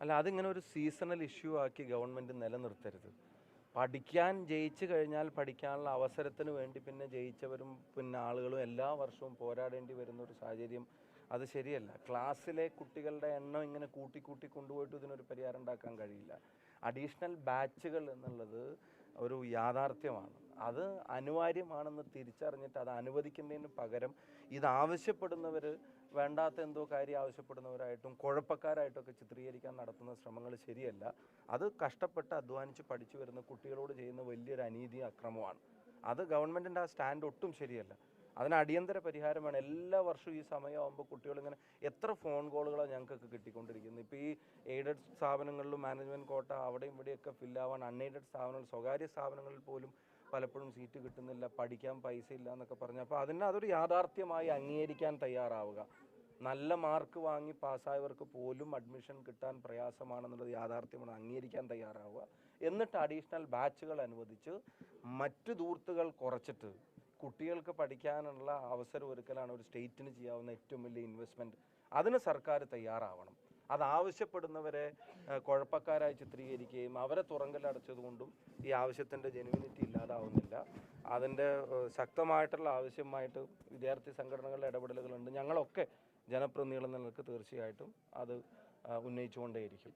അല്ല, അതിങ്ങനെ ഒരു സീസണൽ ഇഷ്യൂ ആക്കി ഗവൺമെൻറ് നിലനിർത്തരുത്. പഠിക്കാൻ ജയിച്ചു കഴിഞ്ഞാൽ പഠിക്കാനുള്ള അവസരത്തിന് വേണ്ടി പിന്നെ ജയിച്ചവരും പിന്നെ ആളുകളും എല്ലാ വർഷവും പോരാടേണ്ടി വരുന്ന ഒരു സാഹചര്യം അത് ശരിയല്ല. ക്ലാസ്സിലെ കുട്ടികളുടെ എണ്ണം ഇങ്ങനെ കൂട്ടി കൊണ്ടുപോയിട്ട് ഇതിനൊരു പരിഹാരം ഉണ്ടാക്കാൻ കഴിയില്ല. അഡീഷണൽ ബാച്ചുകൾ എന്നുള്ളത് ഒരു യാഥാർത്ഥ്യമാണ്. അത് അനിവാര്യമാണെന്ന് തിരിച്ചറിഞ്ഞിട്ട് അത് അനുവദിക്കുന്നതിന് പകരം ഇതാവശ്യപ്പെടുന്നവർ വേണ്ടാത്ത എന്തോ കാര്യം ആവശ്യപ്പെടുന്നവരായിട്ടും കുഴപ്പക്കാരായിട്ടൊക്കെ ചിത്രീകരിക്കാൻ നടത്തുന്ന ശ്രമങ്ങൾ ശരിയല്ല. അത് കഷ്ടപ്പെട്ട് അധ്വാനിച്ച് പഠിച്ചു വരുന്ന കുട്ടികളോട് ചെയ്യുന്ന വലിയൊരു അനീതി അക്രമമാണ്. അത് ഗവൺമെൻറ്റിൻ്റെ ആ സ്റ്റാൻഡ് ഒട്ടും ശരിയല്ല. അതിന് അടിയന്തര പരിഹാരം വേണം. എല്ലാ വർഷവും ഈ സമയമാകുമ്പോൾ കുട്ടികളിങ്ങനെ എത്ര ഫോൺ കോളുകളാണ് ഞങ്ങൾക്കൊക്കെ കിട്ടിക്കൊണ്ടിരിക്കുന്നത്. ഇപ്പോൾ ഈ എയ്ഡഡ് സ്ഥാപനങ്ങളിലും മാനേജ്മെൻറ്റ് കോട്ട അവിടെയും ഇവിടെയൊക്കെ ഫില്ലാവാൻ അൺഎയ്ഡഡ് സ്ഥാപനങ്ങൾ, സ്വകാര്യ സ്ഥാപനങ്ങളിൽ പോലും പലപ്പോഴും സീറ്റ് കിട്ടുന്നില്ല, പഠിക്കാൻ പൈസ ഇല്ല എന്നൊക്കെ പറഞ്ഞു. അപ്പോൾ അതൊരു യാഥാർത്ഥ്യമായി അംഗീകരിക്കാൻ തയ്യാറാവുക. നല്ല മാർക്ക് വാങ്ങി പാസ്സായവർക്ക് പോലും അഡ്മിഷൻ കിട്ടാൻ പ്രയാസമാണെന്നുള്ളത് യാഥാർത്ഥ്യമാണ്, അംഗീകരിക്കാൻ തയ്യാറാവുക. എന്നിട്ട് അഡീഷണൽ ബാച്ചുകൾ അനുവദിച്ച് മറ്റു ദൂർത്തുകൾ കുറച്ചിട്ട് കുട്ടികൾക്ക് പഠിക്കാനുള്ള അവസരം ഒരുക്കലാണ് ഒരു സ്റ്റേറ്റിന് ചെയ്യാവുന്ന ഏറ്റവും വലിയ ഇൻവെസ്റ്റ്മെൻറ്റ്. അതിന് സർക്കാർ തയ്യാറാവണം. അതാവശ്യപ്പെടുന്നവരെ കുഴപ്പക്കാരായി ചിത്രീകരിക്കുകയും അവരെ തുറങ്കലടച്ചതുകൊണ്ടും ഈ ആവശ്യത്തിൻ്റെ ജെനുവിനിറ്റി ഇല്ലാതാവുന്നില്ല. അതിൻ്റെ ശക്തമായിട്ടുള്ള ആവശ്യമായിട്ട് വിദ്യാർത്ഥി സംഘടനകളുടെ ഇടപെടലുകളുണ്ട്. ഞങ്ങളൊക്കെ ജനപ്രതിനിധികൾ എന്ന നിലക്ക് തീർച്ചയായിട്ടും അത് ഉന്നയിച്ചുകൊണ്ടേയിരിക്കും.